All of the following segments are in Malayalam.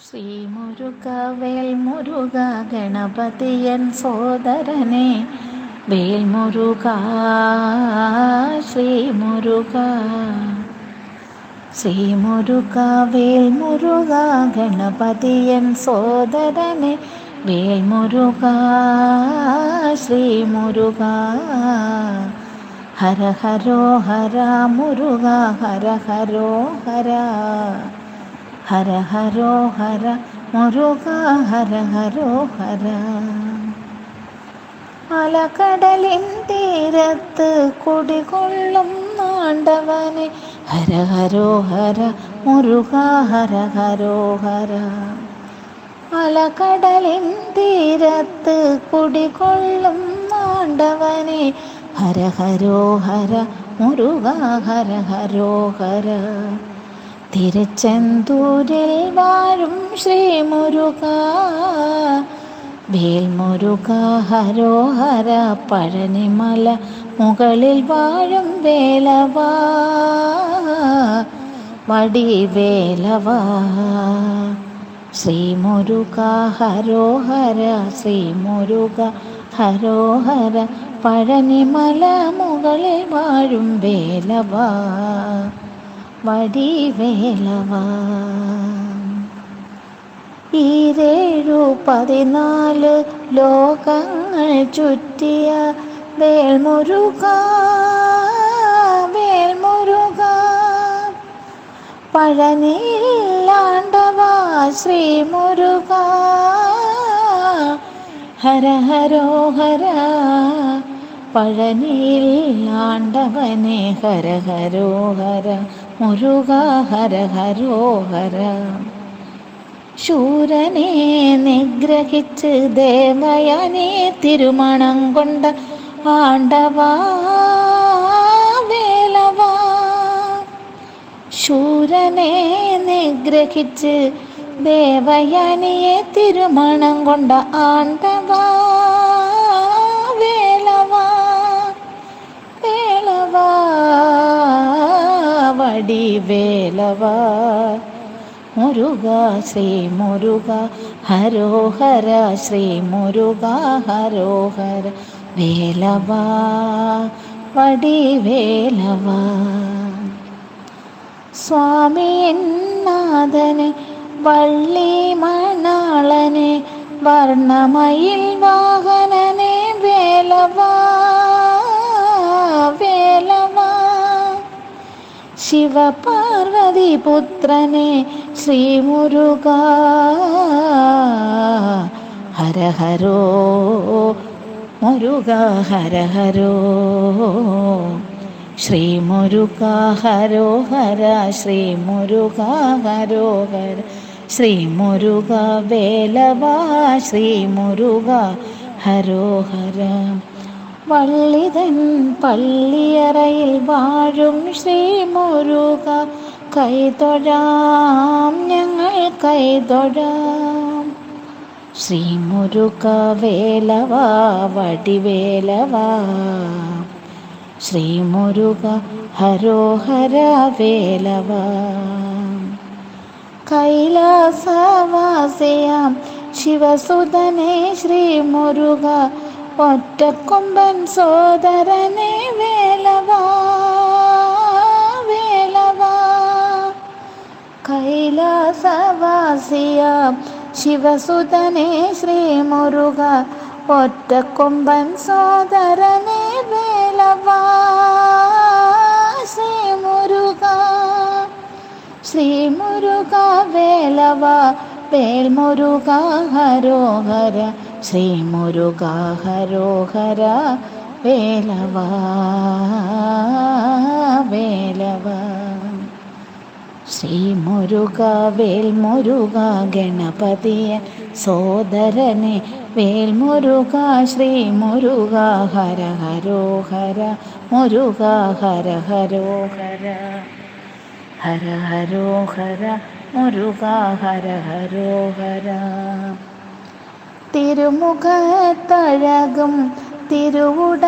ശ്രീമുരുക വേൽമുരുക ഗണപതിയൻ സോദരനെ വേൽമുരുക ശ്രീമുരുക. ശ്രീമുരുക വേൽമുരുക ഗണപതിയൻ സോദരനെ വേൽമുരുക ശ്രീമുരുക. ഹര ഹരോ ഹര മുരുക ഹര ഹരോ ഹര. ഹര ഹരോ ഹര മുരുക ഹര ഹരോ ഹര. അലകടലിൻ തീരത്ത് കുടികൊള്ളും ആണ്ടവനെ ഹര ഹരോ ഹര മുരുക ഹര ഹരോ ഹര. അലകടലിൻ തീരത്ത് കുടികൊള്ളും ആണ്ടവനെ ഹര ഹരോ ഹര മുരുക ഹര ഹരോ ഹര. തിരുച്ചെന്തൂരിൽ വാഴും ശ്രീമുരുക വേൽമുരുക ഹരോ ഹര. പഴനിമല മുകളിൽ വാഴും വേലവാ വടിവേലവാ. ശ്രീമുരുക ഹരോ ഹര ശ്രീമുരുക ഹരോ ഹര. പഴനിമല മുകളിൽ വാഴും വേലവാ വടിവേലവാ. 14 ലോകങ്ങൾ ചുറ്റിയ വേൽമുരുക വേൽമുരുക. പഴനിയിൽ ആണ്ടവാ ശ്രീമുരുക ഹര ഹരോ ഹര. പഴനിയിൽ ആണ്ടവനെ ഹര ഹരോ ഹര മുരുക ഹര ഹരോ ഹര. ശൂരനെ നിഗ്രഹിച്ച് ദേവയാനെ തിരുമണം കൊണ്ട ആണ്ടവാ വേലവാ. ശൂരനെ നിഗ്രഹിച്ച് ദേവയാനിയെ തിരുമണം കൊണ്ട ആണ്ടവാ വേലവാ വേലവാ വടിവേലവാ. മുരുക ശ്രീമുരുക ഹരോ ഹര ശ്രീമുരുക ഹരോ ഹര. വേലവാ വടിവേലവാ. സ്വാമിനാഥനെ വള്ളി മണാളനെ വർണ്ണമയിൽ വാഹനനെ വേലവാ വേലവാ. ശിവപാർവതി പുത്രനെ ശ്രീമുരുക ഹര ഹരോ മുരുക ഹര ഹരോ. ശ്രീമുരുക ഹരോ ഹര ശ്രീമുരുക ഹരോ ഹര. ശ്രീമുരുക വേലവാ ശ്രീമുരുക ഹരോ ഹര. വള്ളിതൻ പള്ളിയറയിൽ വാഴും ശ്രീമുരുക കൈതൊഴാം ഞങ്ങൾ കൈതൊഴാം. ശ്രീമുരുക വേലവാ വടിവേലവാ. ശ്രീമുരുക ഹരോ ഹര വേലവാ. കൈലാസവാസിയാം ശിവസുതനെ ശ്രീമുരുക ഒറ്റക്കൊമ്പൻ സോദരനെ വേലവാ വേലവാ. കൈലാസവാസിയാം ശിവസുതനെ ശ്രീമുരുക ഒറ്റക്കൊമ്പൻ സോദരനെ വേലവാ ശ്രീമുരുക. ശ്രീമുരുക വേലവാ വേൽമുരുക ഹരോ ഹര. ശ്രീമുരുക ഹരോ ഹര വേലവാ വേലവാ. ശ്രീമുരുക വേൽമുരുക ഗണപതിയൻ സോദരനെ വേൽമുരുക ശ്രീമുരുക ഹര ഹരോ ഹര മുരുക ഹര ഹരോ ഹര. ഹര ഹരോ ഹര മുരുക ഹര ഹരോ ഹര. തിരുമുഖത്തഴകും തിരുവുടലിനഴകും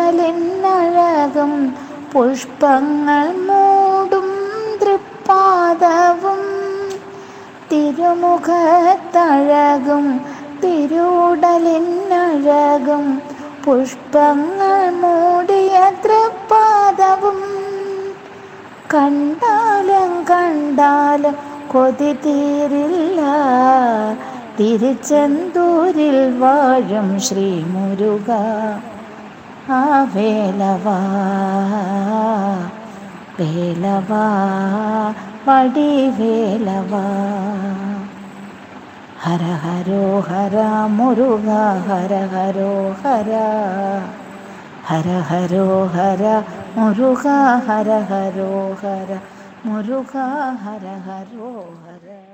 പുഷ്പങ്ങൾ മൂടും തൃപ്പാദവും തിരുമുഖത്തഴകും തിരുവുടലിനഴകും പുഷ്പങ്ങൾ മൂടിയ തൃപ്പാദവും കണ്ടാലും കണ്ടാലും കൊതി തീരില്ല. തിരുച്ചെന്തൂരിൽ വാഴും ശ്രീ മുരുക ആ വേലവാ വേലവാ വടിവേലവാ. ഹര ഹരോ ഹര മുരുക ഹര ഹരോ ഹര. ഹര ഹരോ ഹര മുരുക ഹര ഹരോ ഹര മുരുക ഹര ഹരോ ഹര.